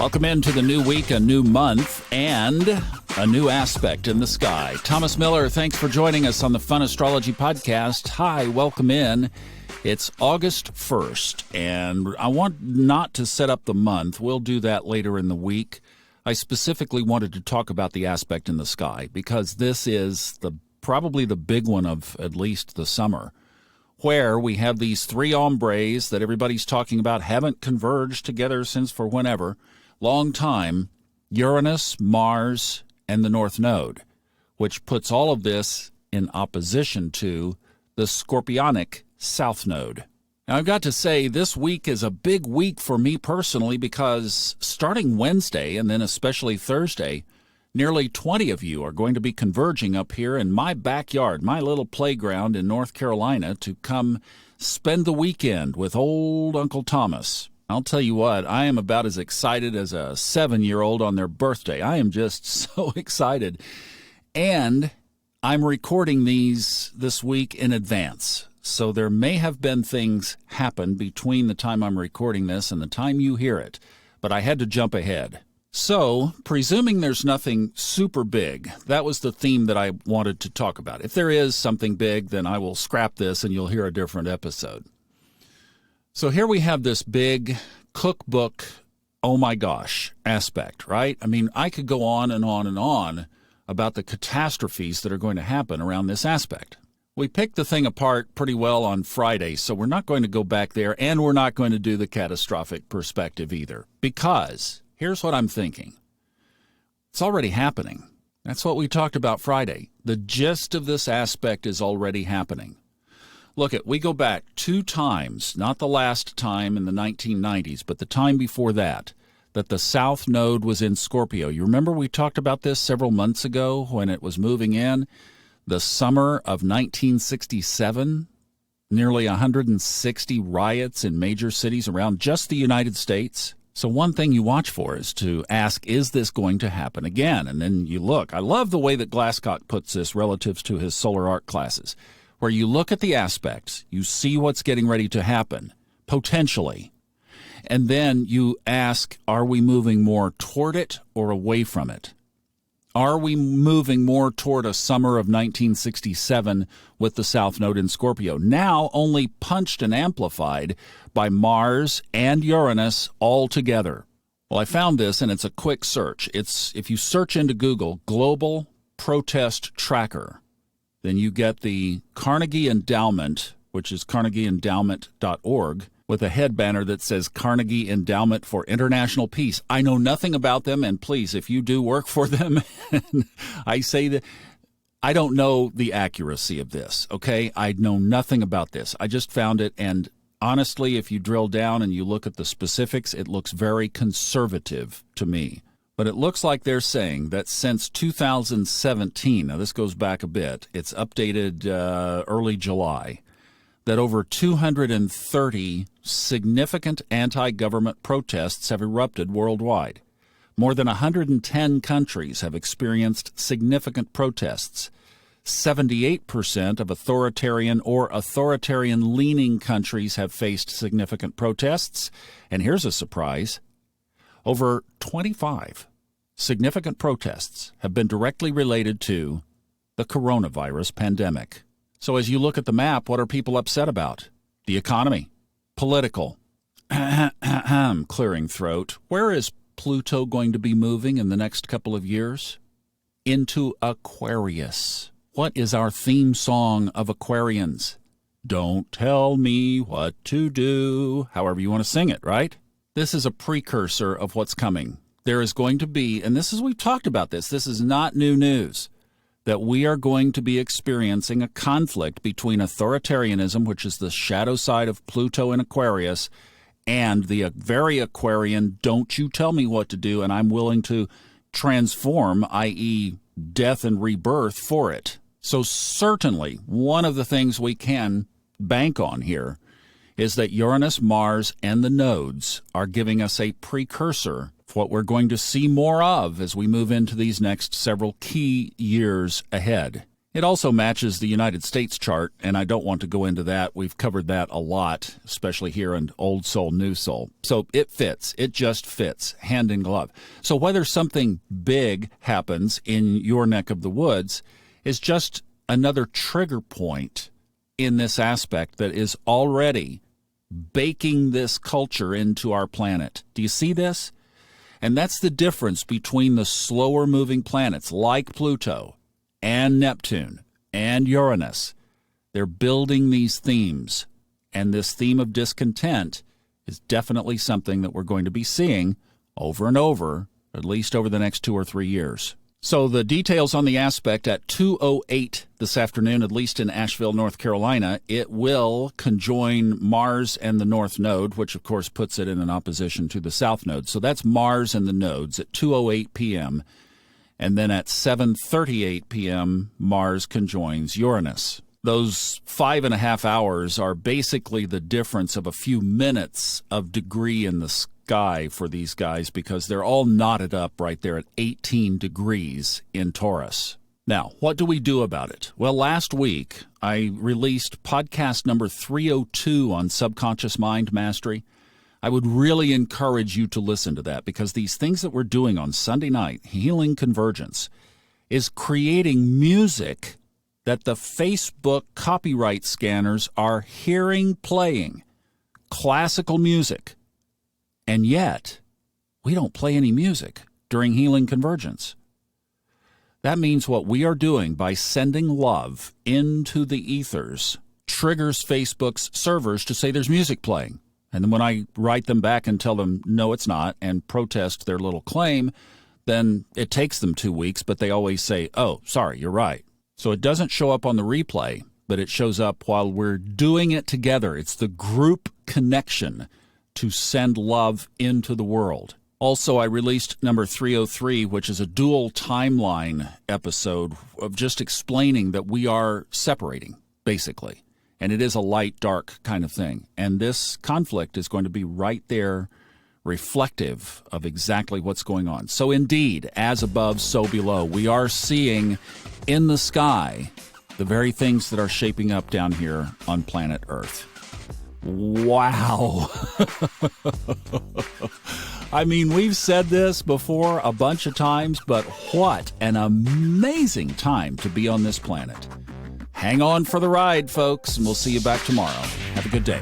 Welcome into the new week, a new month, and a new aspect in the sky. Thomas Miller, thanks for joining us on the Fun Astrology Podcast. Hi, welcome in. It's August 1st, and I want not to set up the month. We'll do that later in the week. I specifically wanted to talk about the aspect in the sky because this is probably the big one of at least the summer, where we have these three hombres that everybody's talking about haven't converged together since for whenever. Long time, Uranus, Mars, and the North Node, which puts all of this in opposition to the Scorpionic South Node. Now, I've got to say, this week is a big week for me personally because starting Wednesday and then especially Thursday, nearly 20 of you are going to be converging up here in my backyard, my little playground in North Carolina, to come spend the weekend with old Uncle Thomas. I'll tell you what, I am about as excited as a 7-year-old on their birthday. I am just so excited. And I'm recording these this week in advance. So there may have been things happen between the time I'm recording this and the time you hear it. But I had to jump ahead. So, presuming there's nothing super big, that was the theme that I wanted to talk about. If there is something big, then I will scrap this and you'll hear a different episode. So here we have this big cookbook, oh my gosh, aspect, right? I mean, I could go on and on and on about the catastrophes that are going to happen around this aspect. We picked the thing apart pretty well on Friday, so we're not going to go back there, and we're not going to do the catastrophic perspective either, because here's what I'm thinking. It's already happening. That's what we talked about Friday. The gist of this aspect is already happening. Look, we go back 2 times, not the last time in the 1990s, but the time before that the South Node was in Scorpio. You remember we talked about this several months ago when it was moving in? The summer of 1967, nearly 160 riots in major cities around just the United States. So one thing you watch for is to ask, is this going to happen again? And then you look. I love the way that Glasscock puts this relative to his solar arc classes, where you look at the aspects, you see what's getting ready to happen, potentially, and then you ask, are we moving more toward it or away from it? Are we moving more toward a summer of 1967 with the South Node in Scorpio, now only punched and amplified by Mars and Uranus all together? Well, I found this, and it's a quick search. If you search into Google, Global Protest Tracker, then you get the Carnegie Endowment, which is carnegieendowment.org, with a head banner that says Carnegie Endowment for International Peace. I know nothing about them, and please, if you do work for them, I say that I don't know the accuracy of this, okay? I know nothing about this. I just found it, and honestly, if you drill down and you look at the specifics, it looks very conservative to me. But it looks like they're saying that since 2017, now this goes back a bit, it's updated early July, that over 230 significant anti-government protests have erupted worldwide. More than 110 countries have experienced significant protests. 78% of authoritarian or authoritarian-leaning countries have faced significant protests. And here's a surprise. Over 25 significant protests have been directly related to the coronavirus pandemic. So as you look at the map, what are people upset about? The economy, political, clearing throat. Where is Pluto going to be moving in the next couple of years? Into Aquarius. What is our theme song of Aquarians? Don't tell me what to do. However you want to sing it, right? This is a precursor of what's coming. There is going to be, and we've talked about this is not new news, that we are going to be experiencing a conflict between authoritarianism, which is the shadow side of Pluto in Aquarius, and the very Aquarian, don't you tell me what to do, and I'm willing to transform, i.e. death and rebirth for it. So certainly one of the things we can bank on here is that Uranus, Mars, and the nodes are giving us a precursor for what we're going to see more of as we move into these next several key years ahead. It also matches the United States chart, and I don't want to go into that. We've covered that a lot, especially here in Old Soul, New Soul. So it fits. It just fits, hand in glove. So whether something big happens in your neck of the woods is just another trigger point in this aspect that is already baking this culture into our planet. Do you see this? And that's the difference between the slower moving planets like Pluto and Neptune and Uranus. They're building these themes, and this theme of discontent is definitely something that we're going to be seeing over and over, at least over the next 2 or 3 years. So the details on the aspect at 2:08 this afternoon, at least in Asheville, North Carolina, it will conjoin Mars and the North Node, which of course puts it in an opposition to the South Node. So that's Mars and the nodes at 2:08 p.m., and then at 7:38 p.m., Mars conjoins Uranus. Those 5.5 hours are basically the difference of a few minutes of degree in the sky for these guys, because they're all knotted up right there at 18 degrees in Taurus. Now, what do we do about it? Well, last week, I released podcast number 302 on subconscious mind mastery. I would really encourage you to listen to that, because these things that we're doing on Sunday night, Healing Convergence, is creating music that the Facebook copyright scanners are hearing playing. Classical music. And yet, we don't play any music during Healing Convergence. That means what we are doing by sending love into the ethers triggers Facebook's servers to say there's music playing. And then when I write them back and tell them, no, it's not, and protest their little claim, then it takes them 2 weeks, but they always say, oh, sorry, you're right. So it doesn't show up on the replay, but it shows up while we're doing it together. It's the group connection to send love into the world. Also, I released number 303, which is a dual timeline episode of just explaining that we are separating, basically. And it is a light-dark kind of thing. And this conflict is going to be right there, reflective of exactly what's going on. So indeed, as above, so below, we are seeing in the sky the very things that are shaping up down here on planet Earth. Wow. I mean, we've said this before a bunch of times, but what an amazing time to be on this planet. Hang on for the ride, folks, and we'll see you back tomorrow. Have a good day.